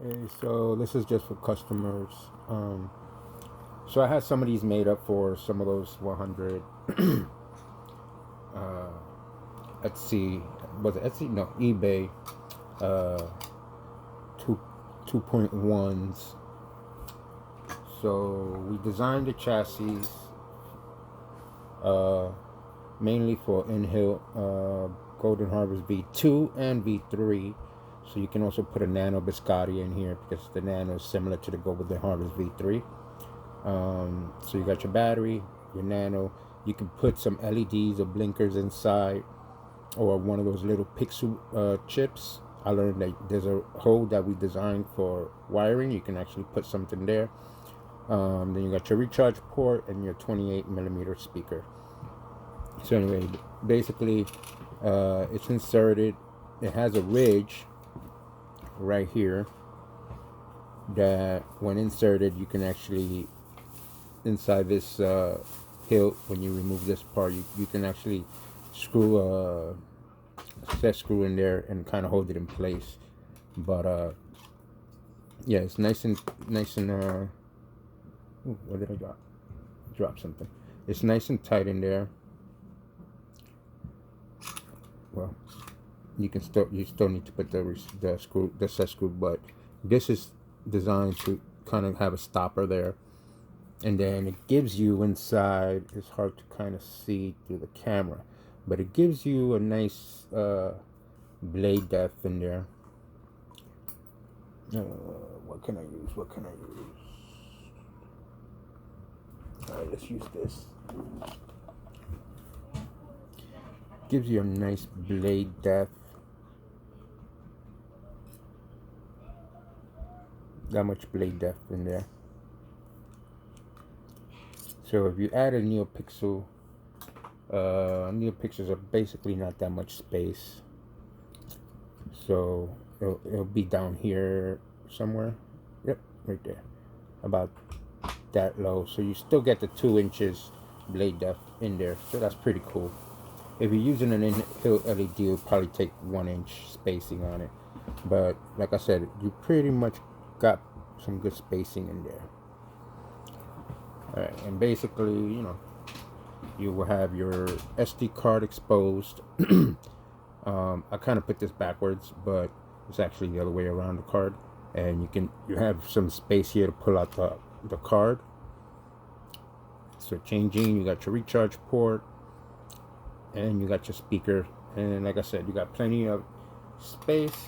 Okay, so this is just for customers. So I had some of these made up for some of those 100 Etsy, was it Etsy? No, eBay, uh, two 2.1s. So we designed the chassis uh, mainly for in-hill Golden Harvest V2 and V3. So you can also put a Nano Biscotti in here because the Nano is similar to the Golden Harvest V3. So you got your battery, your Nano. You can put some LEDs or blinkers inside, or one of those little pixel chips. I learned that there's a hole that we designed for wiring. You can actually put something there. Then you got your recharge port and your 28mm speaker. So anyway, basically, it's inserted. It has a ridge right here that, when inserted, you can actually, inside this hilt, when you remove this part, you can actually screw a set screw in there and kind of hold it in place. But yeah, it's nice and ooh, what did I drop? Drop something. It's nice and tight in there. Well, you still need to put the set screw, but this is designed to kind of have a stopper there, and then it gives you inside. It's hard to kind of see through the camera, but it gives you a nice blade depth in there. What can I use? All right, let's use this. Gives you a nice blade depth. That much blade depth in there. So if you add a NeoPixel, NeoPixels are basically not that much space. So it'll be down here somewhere. Yep, right there. About that low. So you still get the 2 inches blade depth in there. So that's pretty cool. If you're using an in-hill LED, it'll probably take 1 inch spacing on it. But like I said, you pretty much got some good spacing in there. Alright, and basically, you will have your SD card exposed. I kind of put this backwards, but it's actually the other way around the card. And you have some space here to pull out the card. So changing, you got your recharge port, and you got your speaker, and like I said, you got plenty of space.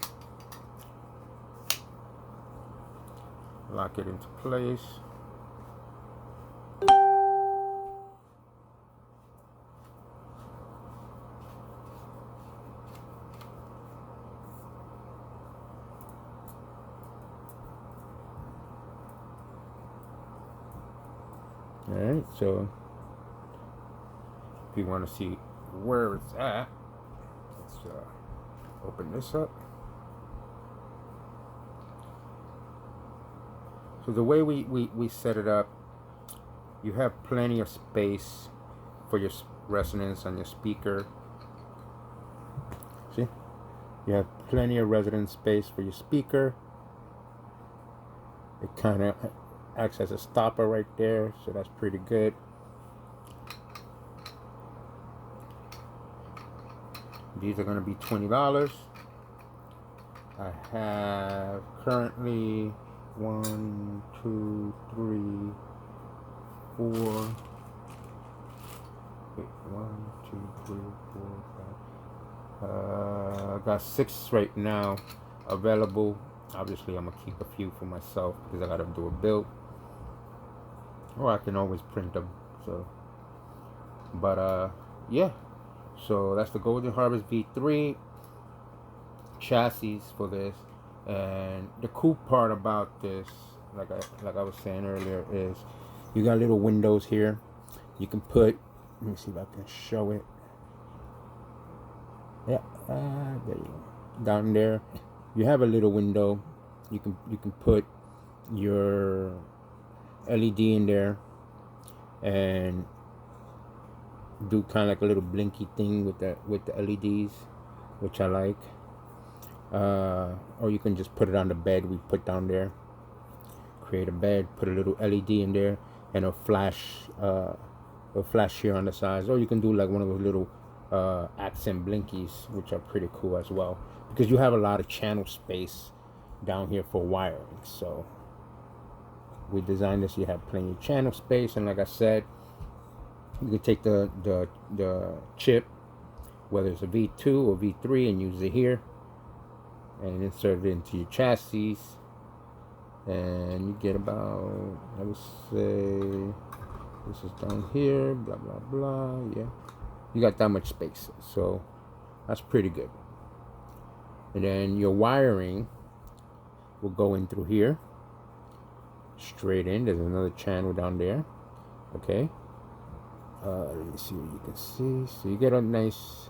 Lock it into place. Alright, so if you want to see where it's at, let's open this up. So the way we set it up, you have plenty of space for your resonance on your speaker. See? You have plenty of resonance space for your speaker. It kind of acts as a stopper right there, so that's pretty good. These are going to be $20. I have currently 1, 2, 3, 4. Wait, 1, 2, 3, 4, 5. I got 6 right now available. Obviously, I'm gonna keep a few for myself because I gotta do a build, or I can always print them. So, but yeah. So that's the Golden Harvest V3 chassis for this. And the cool part about this, like I was saying earlier, is you got little windows here. You can put, let me see if I can show it. Yeah, there you go. Down there, you have a little window. You can put your LED in there and do kind of like a little blinky thing with the LEDs, which I like. or you can just put it on the bed we put down there. Create a bed, put a little LED in there, and a flash here on the sides. Or you can do like one of those little accent blinkies, which are pretty cool as well, because you have a lot of channel space down here for wiring. So we designed this, you have plenty of channel space. And like I said, you can take the chip, whether it's a V2 or V3, and use it here and insert it into your chassis, and you get about, I would say, this is down here, blah blah blah. Yeah, you got that much space, so that's pretty good. And then your wiring will go in through here, straight in. There's another channel down there. Okay, let me see what you can see. So you get a nice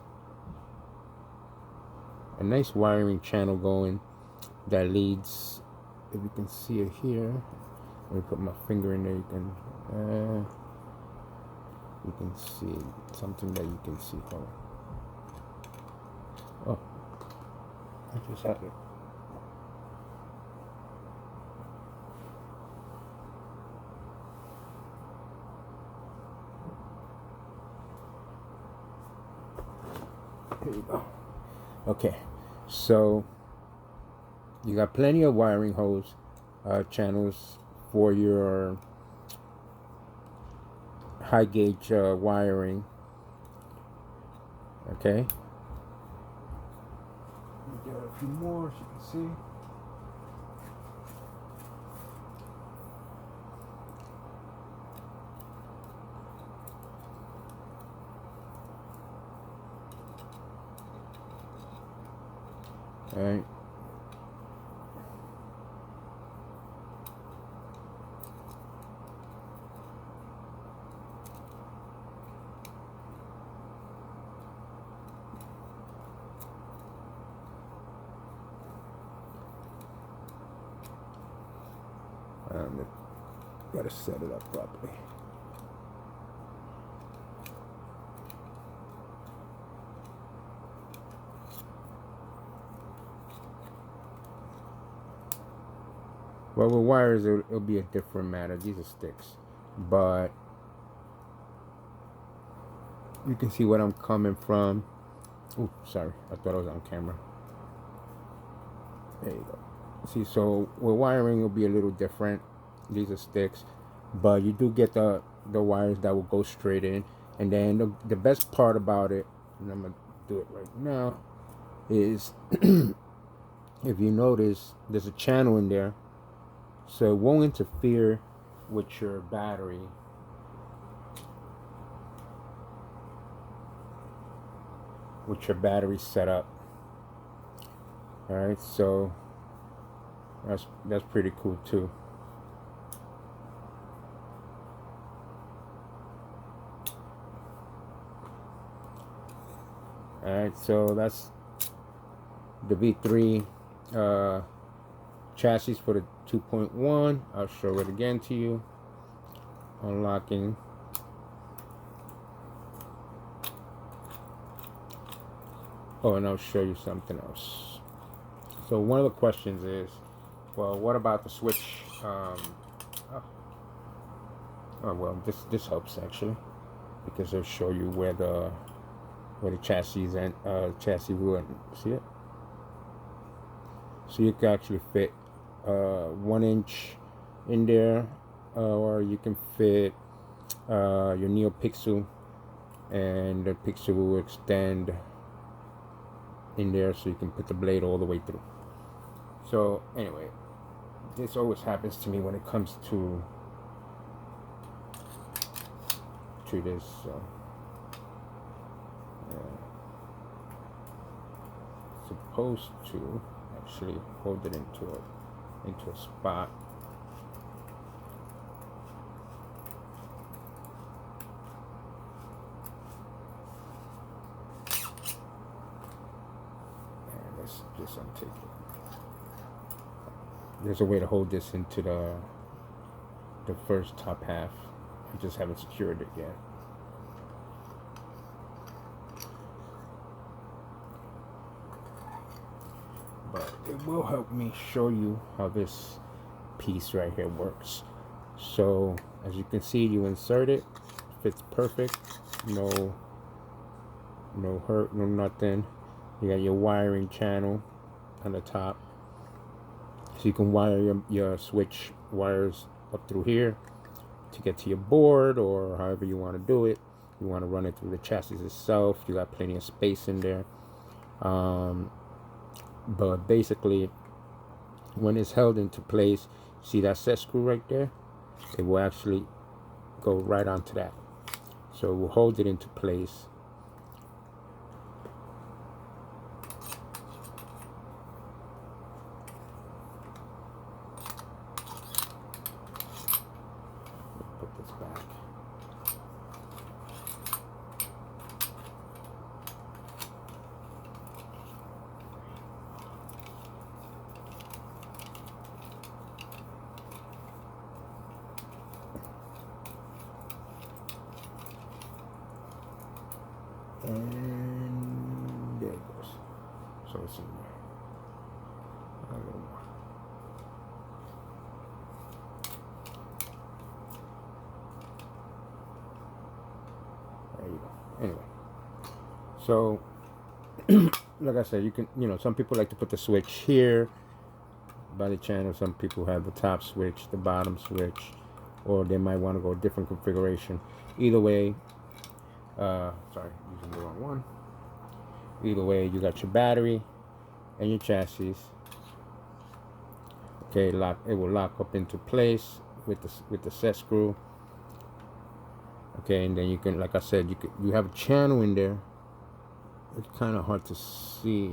wiring channel going that leads, if you can see it here, let me put my finger in there, you can see something that you can see. Hold on. Oh, I just had it. Here you go. Okay, so you got plenty of wiring hose channels for your high gauge wiring. Okay, we got a few more, as you can see. All right. Gotta set it up properly. Well, with wires, it'll be a different matter. These are sticks, but you can see what I'm coming from. Oh, sorry, I thought I was on camera. There you go. See, so with wiring, it'll be a little different. These are sticks, but you do get the wires that will go straight in. And then the best part about it, and I'm gonna do it right now, is if you notice, there's a channel in there, so it won't interfere with your battery. With your battery setup. All right, so that's pretty cool too. All right, so that's the V3 chassis for the 2.1. I'll show it again to you. Unlocking. Oh, and I'll show you something else. So one of the questions is, well, what about the switch? Oh well, this helps actually, because it'll show you where the chassis and chassis will end. See it? So you can actually fit 1 inch in there, or you can fit your NeoPixel, and the pixel will extend in there, so you can put the blade all the way through. So anyway, this always happens to me when it comes to this. So supposed to actually hold it into a spot. And let's just untake it. There's a way to hold this into the first top half. I just haven't secured it yet. But will help me show you how this piece right here works. So as you can see, you insert it, fits perfect, no hurt, no nothing. You got your wiring channel on the top, so you can wire your switch wires up through here to get to your board, or however you want to do it. You want to run it through the chassis itself, you got plenty of space in there. But basically, when it's held into place, see that set screw right there? It will actually go right onto that. So we'll hold it into place. Put this back. And there it goes. So it's in there. A little more. There you go. Anyway, so like I said, you can, some people like to put the switch here by the channel. Some people have the top switch, the bottom switch, or they might want to go a different configuration. Either way, sorry, using the wrong one. Either way, you got your battery and your chassis. Okay, it will lock up into place with the set screw. Okay, and then you can, like I said, you have a channel in there. It's kind of hard to see.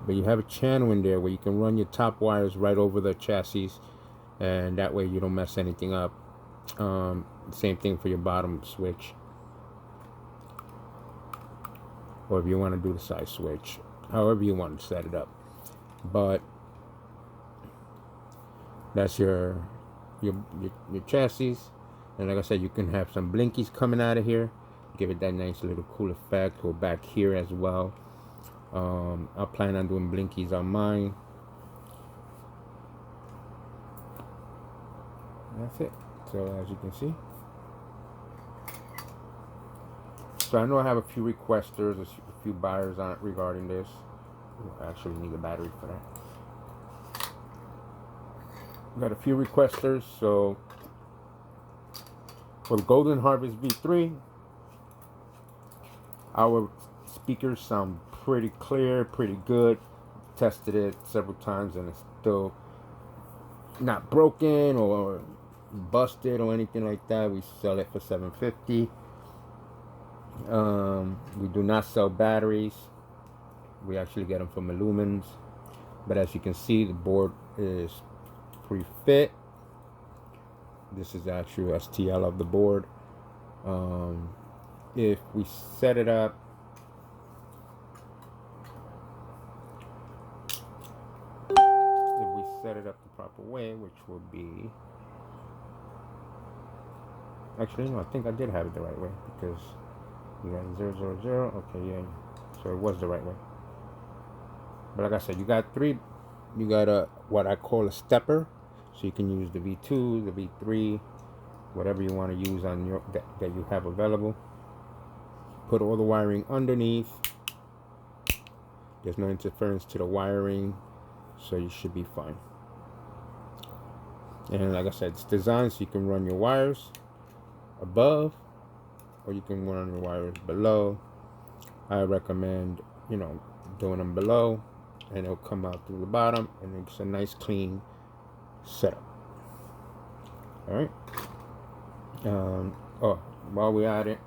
But you have a channel in there where you can run your top wires right over the chassis, and that way you don't mess anything up. Same thing for your bottom switch, or if you want to do the side switch, however you want to set it up. But that's your chassis. And like I said, you can have some blinkies coming out of here, give it that nice little cool effect. Go back here as well. I'll plan on doing blinkies on mine. That's it. So as you can see, so I know I have a few requesters, a few buyers on it regarding this. I actually need a battery for that. Got a few requesters. So for the Golden Harvest V3, our speakers sound pretty clear, pretty good. Tested it several times and it's still not broken or busted or anything like that. We sell it for $750. We do not sell batteries. We actually get them from Illumins. But as you can see, the board is pre-fit. This is the actual STL of the board. If we set it up, the proper way, which will be, actually no, I think I did have it the right way, because you got 000. Okay, yeah, so it was the right way. But like I said, you got what I call a stepper, so you can use the V2, the V3, whatever you want to use on your that you have available. Put all the wiring underneath. There's no interference to the wiring, so you should be fine. And like I said, it's designed so you can run your wires above, or you can run your wires below. I recommend, doing them below, and it'll come out through the bottom, and it's a nice clean setup. All right. While we're at it,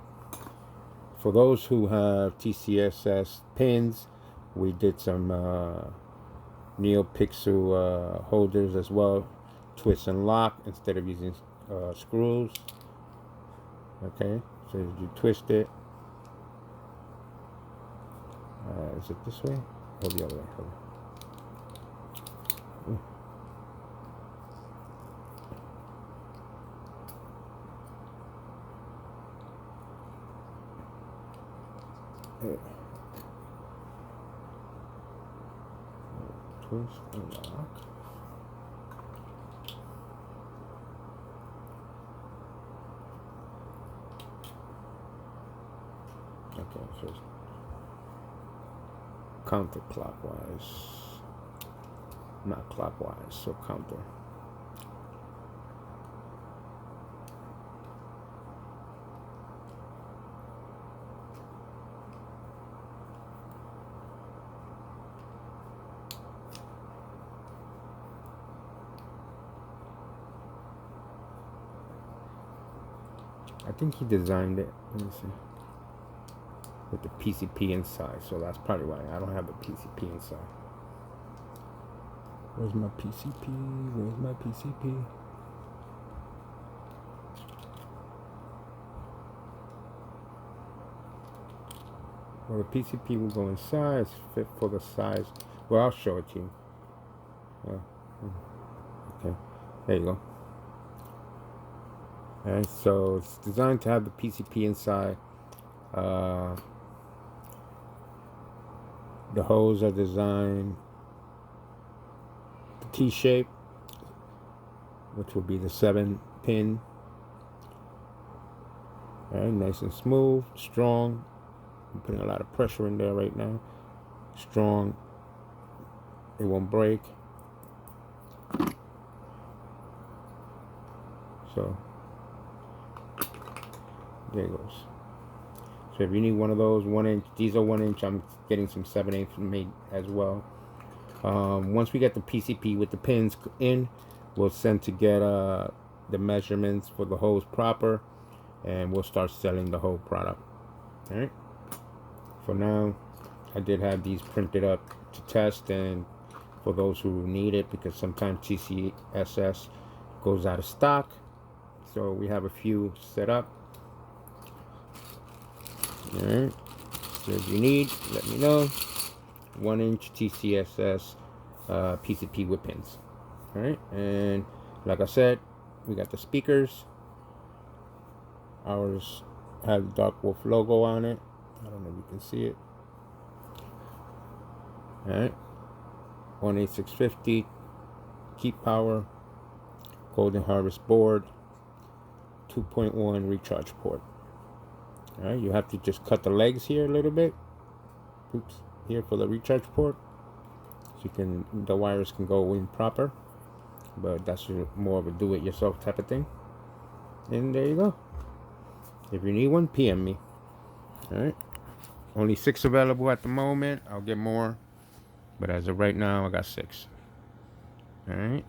for those who have TCSS pins, we did some NeoPixel holders as well. Twist and lock instead of using screws. Okay, so you twist it. Is it this way or the other way? push, unlock. Okay, so it's counterclockwise. Not clockwise, so counter. I think he designed it. Let me see. With the PCP inside, so that's probably why I don't have a PCP inside. Where's my PCP? Where's my PCP? Well, the PCP will go inside. It's fit for the size. Well, I'll show it to you. Okay, there you go. Alright, so it's designed to have the PCP inside. The holes are designed the T-shape, which will be the 7-pin. Alright, nice and smooth, strong. I'm putting a lot of pressure in there right now. Strong. It won't break. So there it goes. So if you need one of those 1 inch, these are 1 inch. I'm getting some 7/8 made as well. Once we get the PCP with the pins in, we'll send to get the measurements for the hose proper, and we'll start selling the whole product. All right. For now, I did have these printed up to test, and for those who need it, because sometimes TCSS goes out of stock. So we have a few set up. Alright, so if you need, let me know. 1 inch TCSS PCP with pins. Alright, and like I said, we got the speakers. Ours has the Dark Wolf logo on it. I don't know if you can see it. Alright, 18650 keep power, Golden Harvest board, 2.1 recharge port. Alright, you have to just cut the legs here a little bit. Oops, here for the recharge port. So the wires can go in proper. But that's more of a do-it-yourself type of thing. And there you go. If you need one, PM me. Alright. Only 6 available at the moment. I'll get more. But as of right now, I got 6. Alright.